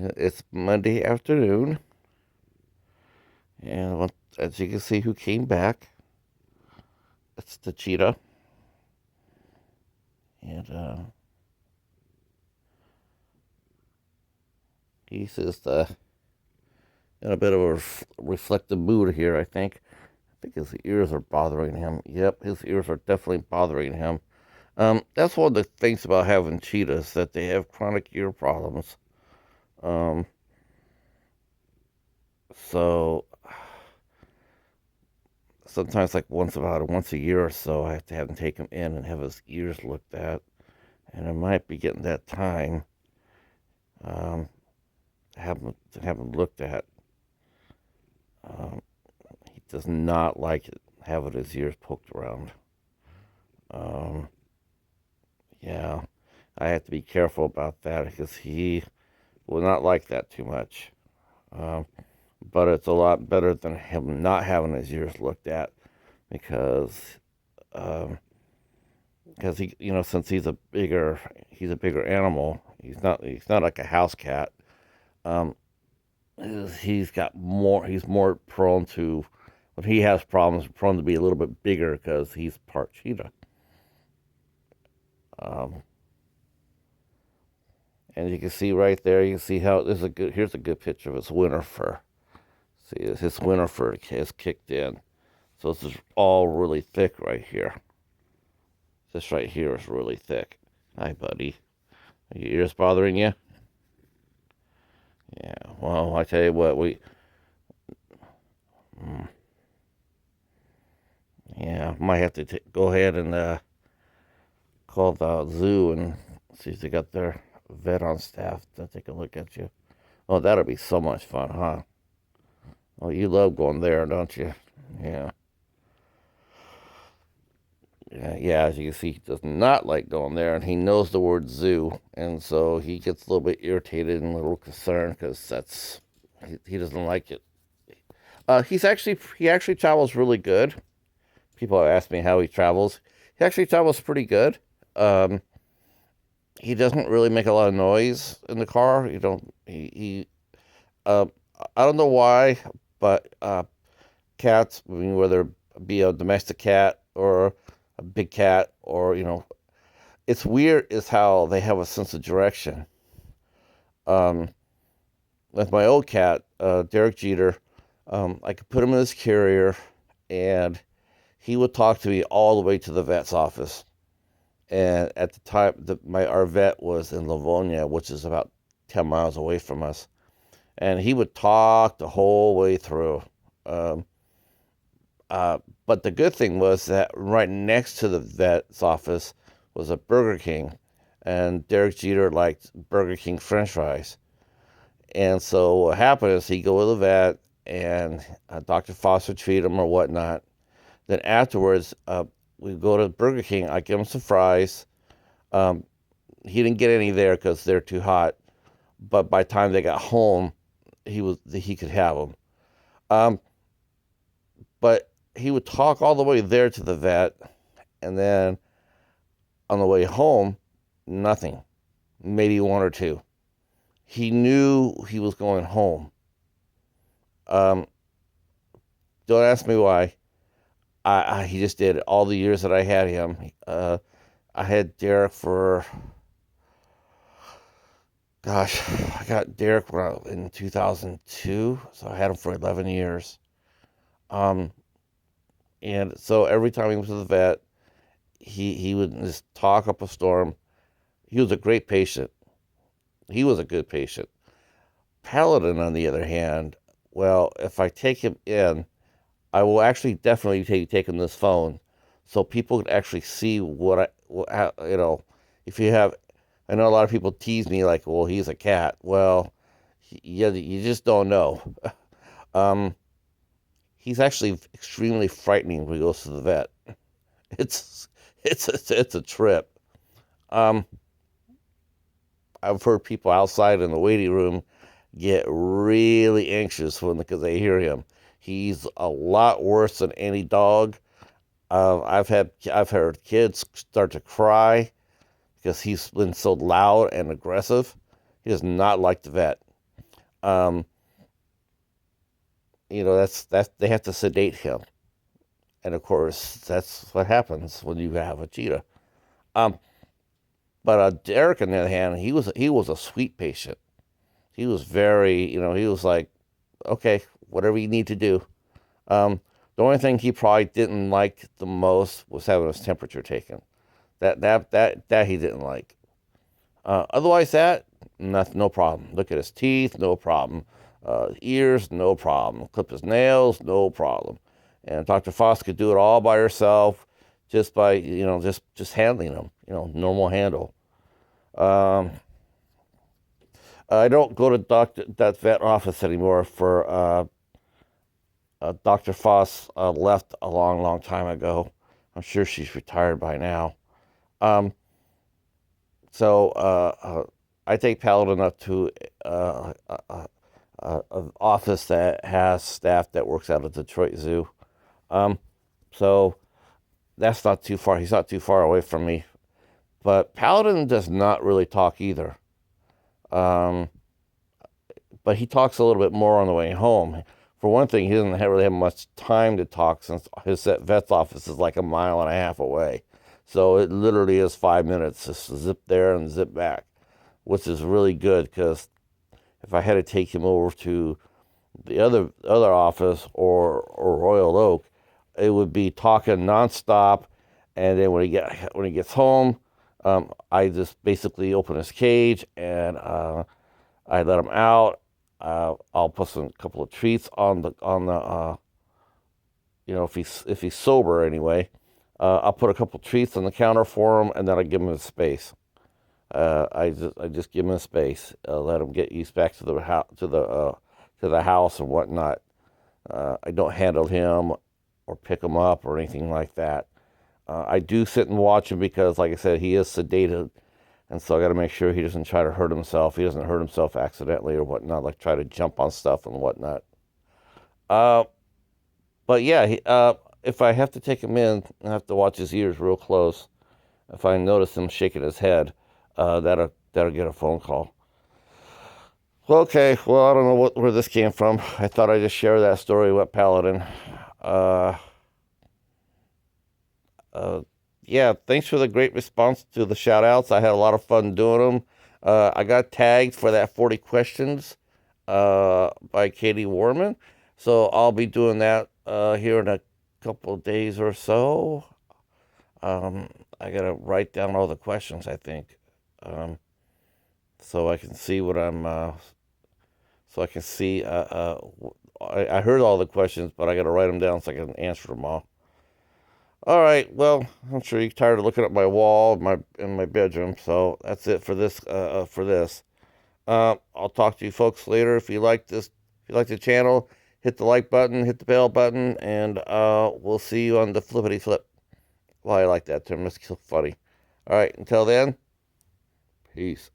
It's Monday afternoon, and as you can see, who came back? It's the cheetah, and he's just in a bit of a reflective mood here. I think his ears are bothering him. Yep, his ears are definitely bothering him. That's one of the things about having cheetahs that they have chronic ear problems. Um, so sometimes, like once a year or so, I have to have him take him in and have his ears looked at, and it might be getting that time. Um, to have him looked at. Um, he does not like it, having his ears poked around. Um, yeah, I have to be careful about that because he will not like that too much. Um, but it's a lot better than him not having his ears looked at because um, because since he's a bigger animal. He's not like a house cat. Um, he's more prone to when he has problems, prone to be a little bit bigger because he's part cheetah. Um, and you can see right there, you can see how here's a good picture of his winter fur. See, his winter fur has kicked in, so this is all really thick right here. This right here is really thick. Hi, buddy. Are your ears bothering you? Yeah. Well, I tell you what, mm, yeah, might have to go ahead and call the zoo and see if they got their vet on staff to take a look at you. Oh, that'll be so much fun, huh? Oh, you love going there, don't you? Yeah. Yeah, as you can see, he does not like going there, and he knows the word zoo, and so he gets a little bit irritated and a little concerned because he doesn't like it. He actually travels really good. People have asked me how he travels. He actually travels pretty good. Um, he doesn't really make a lot of noise in the car. You don't he uh, I don't know why, but cats, I mean, whether it be a domestic cat or a big cat, or it's weird is how they have a sense of direction. Um, with my old cat, Derek Jeter, I could put him in his carrier, and he would talk to me all the way to the vet's office. And at the time, our vet was in Livonia, which is about 10 miles away from us, and he would talk the whole way through. Um, but the good thing was that right next to the vet's office was a Burger King, and Derek Jeter liked Burger King French fries. And so what happened is he'd go to the vet, and Dr. Foster treat him or whatnot. Then afterwards, we'd go to Burger King. I give him some fries. Um, he didn't get any there because they're too hot. But by the time they got home, he could have them. Um, but he would talk all the way there to the vet, and then on the way home, nothing, maybe one or two. He knew he was going home. Um, don't ask me why. He just did it. All the years that I had him. I had Derek for, gosh, I got Derek in 2002, so I had him for 11 years. Um, and so every time he went to the vet, he would just talk up a storm. He was a great patient. He was a good patient. Paladin, on the other hand, well, if I take him in, I will actually definitely take him this phone, so people can actually see if you have. I know a lot of people tease me like, well, he's a cat. Well, yeah, you just don't know. Um, he's actually extremely frightening when he goes to the vet. It's it's a trip. Um, I've heard people outside in the waiting room get really anxious because they hear him. He's a lot worse than any dog. I've heard kids start to cry because he's been so loud and aggressive. He does not like the vet. Um, that's they have to sedate him, and of course that's what happens when you have a cheetah. Um, but Derek, on the other hand, he was a sweet patient. He was very, he was like, okay, whatever you need to do. Um, the only thing he probably didn't like the most was having his temperature taken. That he didn't like. Otherwise, no problem. Look at his teeth, no problem. Ears, no problem. Clip his nails, no problem. And Dr. Foss could do it all by herself, just by just handling him. Normal handle. Um, I don't go to that vet office anymore. For Dr. Foss left a long, long time ago. I'm sure she's retired by now. Um, so I take Paladin up to an office that has staff that works out of Detroit Zoo. Um, so that's not too far. He's not too far away from me. But Paladin does not really talk either. Um, but he talks a little bit more on the way home. For one thing, he doesn't really have much time to talk since his vet's office is like a mile and a half away. So it literally is 5 minutes, just zip there and zip back, which is really good because if I had to take him over to the other office or Royal Oak, it would be talking nonstop. And then when he gets home, I just basically open his cage and I let him out. I'll put a couple of treats on the if he's sober anyway. I'll put a couple of treats on the counter for him, and then I give him his space. I just give him his space. Let him get used back to the house to the house and whatnot. I don't handle him or pick him up or anything like that. I do sit and watch him because, like I said, he is sedated, and so I got to make sure he doesn't try to hurt himself. He doesn't hurt himself accidentally or whatnot, like try to jump on stuff and whatnot. Uh, but yeah, if I have to take him in, I have to watch his ears real close. If I notice him shaking his head, that'll get a phone call. Well, okay, well, I don't know where this came from. I thought I'd just share that story with Paladin. Uh, uh, yeah, thanks for the great response to the shout outs. I had a lot of fun doing them. I got tagged for that 40 questions by Katie Warman. So I'll be doing that here in a couple of days or so. I got to write down all the questions, I think, so I can see what so I can see. I heard all the questions, but I got to write them down so I can answer them all. All right. Well, I'm sure you're tired of looking at my wall in my bedroom. So that's it for this. I'll talk to you folks later. If you like this, if you like the channel, hit the like button, hit the bell button, and we'll see you on the flippity flip. Well, I like that term. It's so funny. All right. Until then, peace.